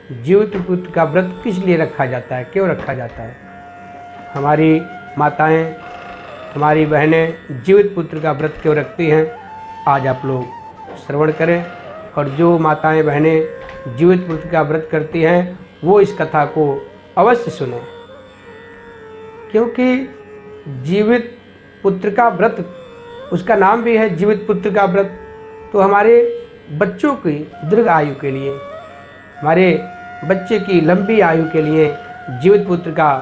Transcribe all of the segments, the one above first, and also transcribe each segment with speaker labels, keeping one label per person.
Speaker 1: जीवित पुत्र का व्रत किस लिए रखा जाता है, क्यों रखा जाता है। हमारी माताएं, हमारी बहनें जीवित पुत्र का व्रत क्यों रखती हैं, आज आप लोग श्रवण करें। और जो माताएं बहनें जीवित पुत्र का व्रत करती हैं वो इस कथा को अवश्य सुनें, क्योंकि जीवित पुत्र का व्रत, उसका नाम भी है जीवित पुत्र का व्रत। तो हमारे बच्चों की दीर्घ आयु के लिए, हमारे बच्चे की लंबी आयु के लिए जीवित पुत्र का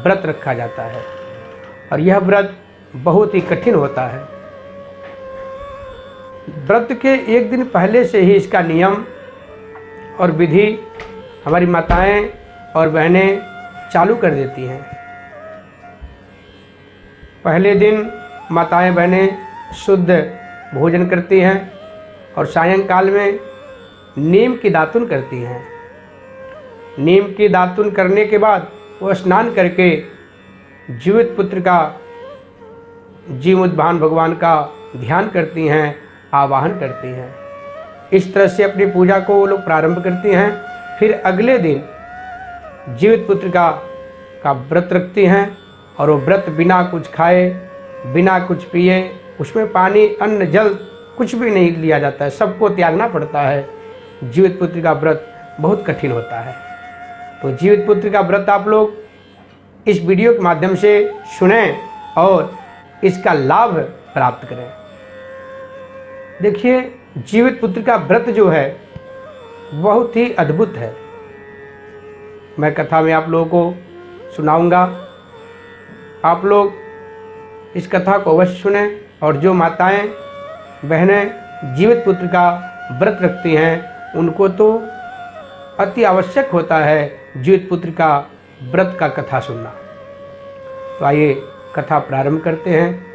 Speaker 1: व्रत रखा जाता है। और यह व्रत बहुत ही कठिन होता है। व्रत के एक दिन पहले से ही इसका नियम और विधि हमारी माताएं और बहनें चालू कर देती हैं। पहले दिन माताएं बहनें शुद्ध भोजन करती हैं और सायंकाल में नीम की दातुन करती हैं। नीम की दातुन करने के बाद वो स्नान करके जीवित पुत्र का, जीवोद्धान भगवान का ध्यान करती हैं, आवाहन करती हैं। इस तरह से अपनी पूजा को वो लोग प्रारंभ करती हैं। फिर अगले दिन जीवित पुत्र का व्रत रखती हैं और वो व्रत बिना कुछ खाए, बिना कुछ पिए, उसमें पानी, अन्न, जल कुछ भी नहीं लिया जाता है, सबको त्यागना पड़ता है। जीवित पुत्र का व्रत बहुत कठिन होता है। तो जीवित पुत्र का व्रत आप लोग इस वीडियो के माध्यम से सुनें और इसका लाभ प्राप्त करें। देखिए, जीवित पुत्र का व्रत जो है बहुत ही अद्भुत है। मैं कथा में आप लोगों को सुनाऊंगा, आप लोग इस कथा को अवश्य सुनें। और जो माताएं बहनें जीवित पुत्र का व्रत रखती हैं उनको तो अति आवश्यक होता है जीवित पुत्र का व्रत का कथा सुनना। तो आइए कथा प्रारंभ करते हैं।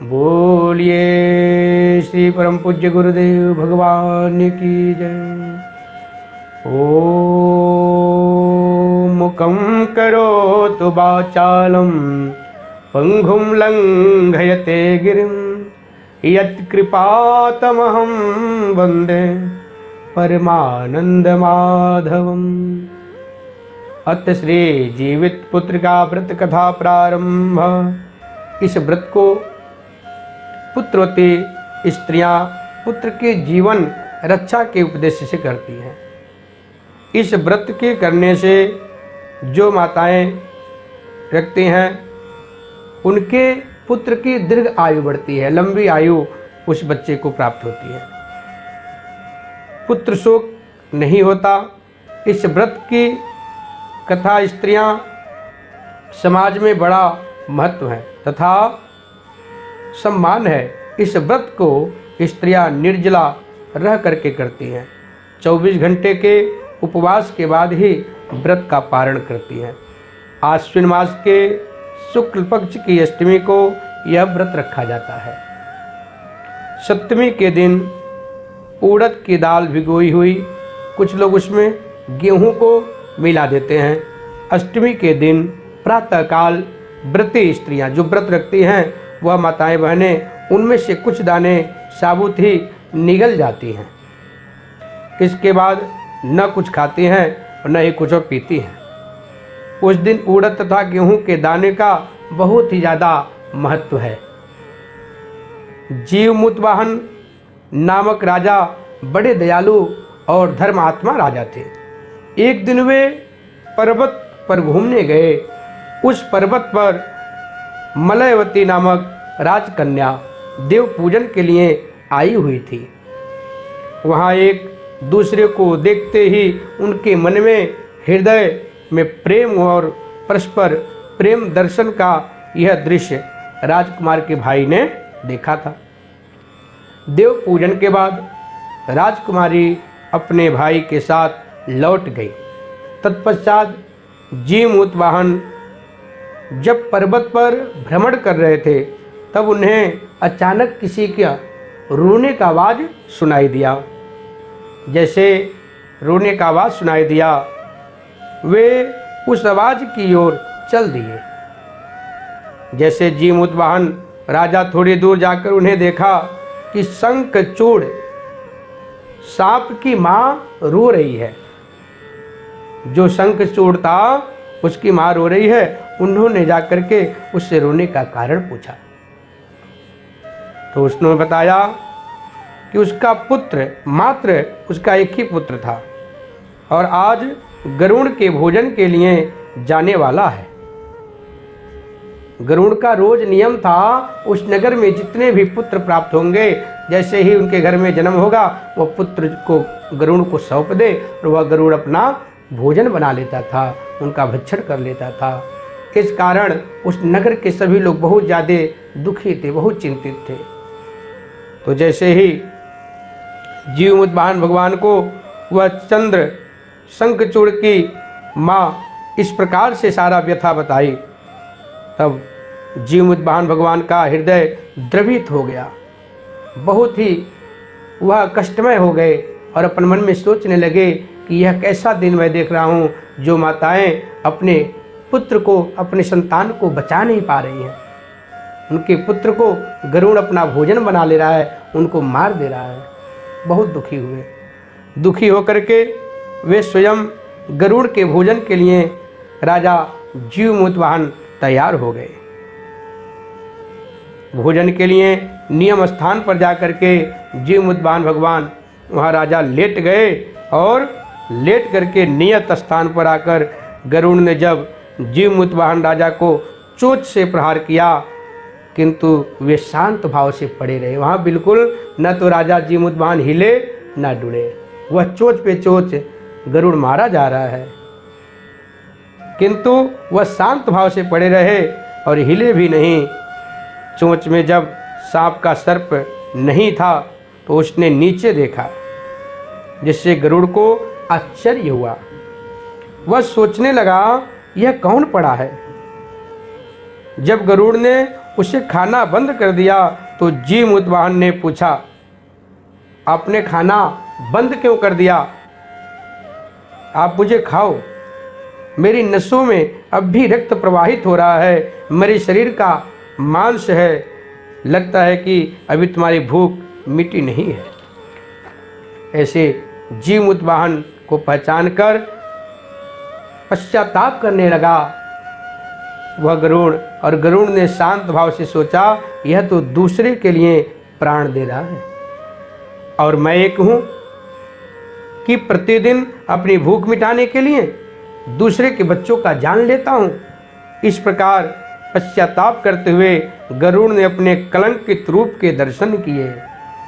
Speaker 1: बोलिए श्री परम पूज्य गुरुदेव भगवान की जय। ओम मुखं करोतु वाचालं पंगुं लंघयते गिरिं यत्कृपातमहं वन्दे परमानंद माधवम्। अत श्री जीवित पुत्र का व्रत कथा प्रारंभ। इस व्रत को पुत्रवती स्त्रियां पुत्र के जीवन रक्षा के उद्देश्य से करती हैं। इस व्रत के करने से जो माताएं रखती हैं उनके पुत्र की दीर्घ आयु बढ़ती है, लंबी आयु उस बच्चे को प्राप्त होती है, पुत्र शोक नहीं होता। इस व्रत की कथा स्त्रियां समाज में बड़ा महत्व है तथा सम्मान है। इस व्रत को स्त्रियां निर्जला रह करके करती हैं। 24 घंटे के उपवास के बाद ही व्रत का पारण करती हैं। आश्विन मास के शुक्ल पक्ष की अष्टमी को यह व्रत रखा जाता है। सप्तमी के दिन उड़द की दाल भिगोई हुई, कुछ लोग उसमें गेहूं को मिला देते हैं। अष्टमी के दिन प्रातःकाल व्रती स्त्रियां जो व्रत रखती हैं वह माताएं बहनें उनमें से कुछ दाने साबुत ही निगल जाती हैं। इसके बाद न कुछ खाती हैं और न ही कुछ पीती हैं। उस दिन उड़द तथा गेहूं के दाने का बहुत ही ज़्यादा महत्व है। जीवमुतवाहन नामक राजा बड़े दयालु और धर्मात्मा राजा थे। एक दिन वे पर्वत पर घूमने गए। उस पर्वत पर मलयवती नामक राजकन्या देव पूजन के लिए आई हुई थी। वहाँ एक दूसरे को देखते ही उनके मन में, हृदय में प्रेम और परस्पर प्रेम दर्शन का यह दृश्य राजकुमार के भाई ने देखा था। देव पूजन के बाद राजकुमारी अपने भाई के साथ लौट गई। तत्पश्चात जीवमुतवाहन जब पर्वत पर भ्रमण कर रहे थे तब उन्हें अचानक किसी का रोने का आवाज़ सुनाई दिया। जैसे रोने का आवाज़ सुनाई दिया वे उस आवाज़ की ओर चल दिए। जैसे जीवमुतवाहन राजा थोड़ी दूर जाकर उन्हें देखा कि शंखचूड़ सांप की माँ रो रही है। जो शंखचूड़ था उसकी माँ रो रही है, उन्होंने जाकर के उससे रोने का कारण पूछा। तो उसने बताया कि उसका पुत्र, मात्र उसका एक ही पुत्र था और आज गरुड़ के भोजन के लिए जाने वाला है। गरुड़ का रोज नियम था, उस नगर में जितने भी पुत्र प्राप्त होंगे, जैसे ही उनके घर में जन्म होगा वह पुत्र को गरुड़ को सौंप दे और वह गरुड़ अपना भोजन बना लेता था, उनका भक्षण कर लेता था। इस कारण उस नगर के सभी लोग बहुत ज़्यादा दुखी थे, बहुत चिंतित थे। तो जैसे ही जीवमुत वाहन भगवान को वह चंद्र शंखचूड़ की माँ इस प्रकार से सारा व्यथा बताई, तब जीवमुत वाहन भगवान का हृदय द्रवित हो गया, बहुत ही वह कष्टमय हो गए और अपन मन में सोचने लगे कि यह कैसा दिन मैं देख रहा हूँ जो माताएं अपने पुत्र को, अपने संतान को बचा नहीं पा रही हैं। उनके पुत्र को गरुड़ अपना भोजन बना ले रहा है, उनको मार दे रहा है। बहुत दुखी हुए। दुखी होकर के वे स्वयं गरुड़ के भोजन के लिए राजा जीवमुत वाहन तैयार हो गए। भोजन के लिए नियम स्थान पर जाकर के जीवमुत वाहन भगवान वहाँ राजा लेट गए और लेट करके नियत स्थान पर आकर गरुड़ ने जब जीवमुत वाहन राजा को चोंच से प्रहार किया, किंतु वे शांत भाव से पड़े रहे। वहाँ बिल्कुल न तो राजा जीवमुत वाहन हिले न डुले, वह चोंच पे चोंच गरुड़ मारा जा रहा है, किंतु वह शांत भाव से पड़े रहे और हिले भी नहीं। चोंच में जब सांप का सर्प नहीं था तो उसने नीचे देखा, जिससे गरुड़ को आश्चर्य हुआ। वह सोचने लगा यह कौन पड़ा है। जब गरुड़ ने उसे खाना बंद कर दिया तो जीवमुत वाहन ने पूछा, आपने खाना बंद क्यों कर दिया? आप मुझे खाओ, मेरी नसों में अब भी रक्त प्रवाहित हो रहा है, मेरे शरीर का मांस है, लगता है कि अभी तुम्हारी भूख मिटी नहीं है। ऐसे जीवमुत वाहन को पहचान कर पश्चाताप करने लगा वह गरुड़, और गरुड़ ने शांत भाव से सोचा यह तो दूसरे के लिए प्राण दे रहा है और मैं एक हूँ कि प्रतिदिन अपनी भूख मिटाने के लिए दूसरे के बच्चों का जान लेता हूँ। इस प्रकार पश्चाताप करते हुए गरुड़ ने अपने कलंकित रूप के दर्शन किए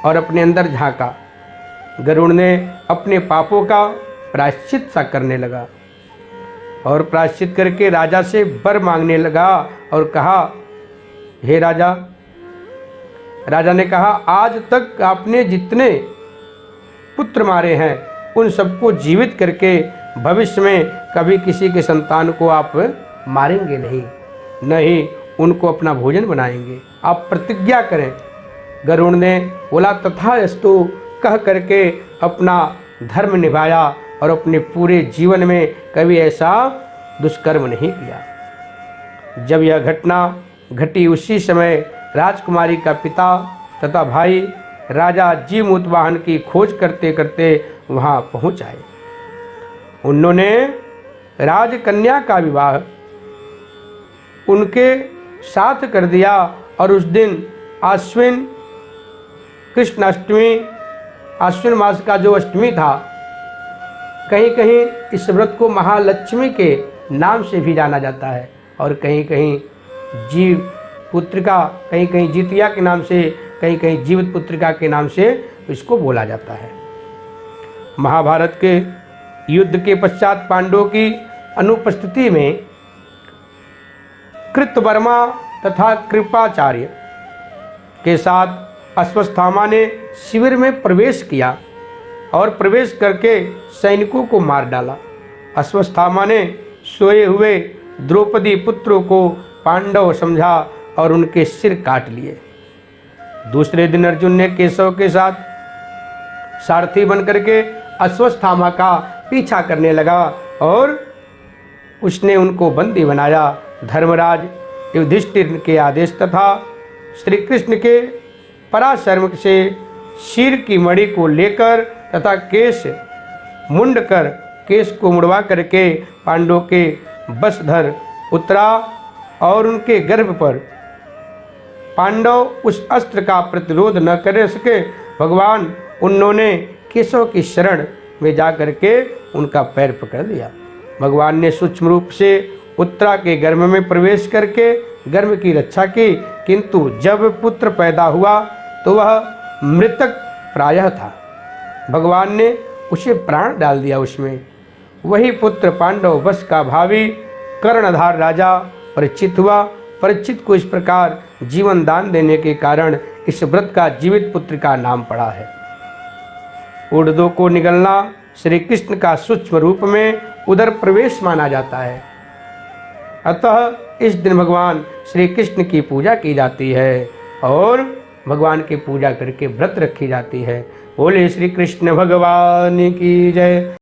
Speaker 1: और अपने अंदर झांका। गरुड़ ने अपने पापों का प्रायश्चित सा करने लगा और प्रायश्चित करके राजा से वर मांगने लगा और कहा, हे राजा। राजा ने कहा, आज तक आपने जितने पुत्र मारे हैं उन सबको जीवित करके भविष्य में कभी किसी के संतान को आप मारेंगे नहीं, न ही उनको अपना भोजन बनाएंगे, आप प्रतिज्ञा करें। गरुड़ ने बोला तथास्तु कह करके अपना धर्म निभाया और अपने पूरे जीवन में कभी ऐसा दुष्कर्म नहीं किया। जब यह घटना घटी उसी समय राजकुमारी का पिता तथा भाई राजा जीवमुत वाहन की खोज करते करते वहाँ पहुँच आए। उन्होंने राजकन्या का विवाह उनके साथ कर दिया और उस दिन आश्विन कृष्ण अष्टमी, आश्विन मास का जो अष्टमी था, कहीं कहीं इस व्रत को महालक्ष्मी के नाम से भी जाना जाता है और कहीं कहीं जीव पुत्रिका, कहीं कहीं जितिया के नाम से, कहीं कहीं जीवित पुत्रिका के नाम से इसको बोला जाता है। महाभारत के युद्ध के पश्चात पांडवों की अनुपस्थिति में कृतवर्मा तथा कृपाचार्य के साथ अश्वत्थामा ने शिविर में प्रवेश किया और प्रवेश करके सैनिकों को मार डाला। अश्वत्थामा ने सोए हुए द्रौपदी पुत्रों को पांडव समझा और उनके सिर काट लिए। दूसरे दिन अर्जुन ने केशव के साथ सारथी बनकर के अश्वत्थामा का पीछा करने लगा और उसने उनको बंदी बनाया। धर्मराज युधिष्ठिर के आदेश तथा श्री कृष्ण के पराशर से शीर की मणि को लेकर तथा केश मुंड कर केस को मुड़वा करके पांडवों के वशधर उतरा और उनके गर्भ पर पांडव उस अस्त्र का प्रतिरोध न कर सके। भगवान उन्होंने केशव की शरण में जा करके उनका पैर पकड़ लिया। भगवान ने सूक्ष्म रूप से उत्तरा के गर्भ में प्रवेश करके गर्भ की रक्षा की, किंतु जब पुत्र पैदा हुआ तो वह मृतक प्रायः था। भगवान ने उसे प्राण डाल दिया उसमें। वही पुत्र पांडव वश का भावी कर्णधार राजा परीक्षित हुआ। परीक्षित को इस प्रकार जीवन दान देने के कारण इस व्रत का जीवित पुत्र का नाम पड़ा है। ऊर्ध्व को निगलना श्री कृष्ण का सूक्ष्म रूप में उदर प्रवेश माना जाता है। अतः इस दिन भगवान श्री कृष्ण की पूजा की जाती है और भगवान की पूजा करके व्रत रखी जाती है। बोले श्री कृष्ण भगवान की जय।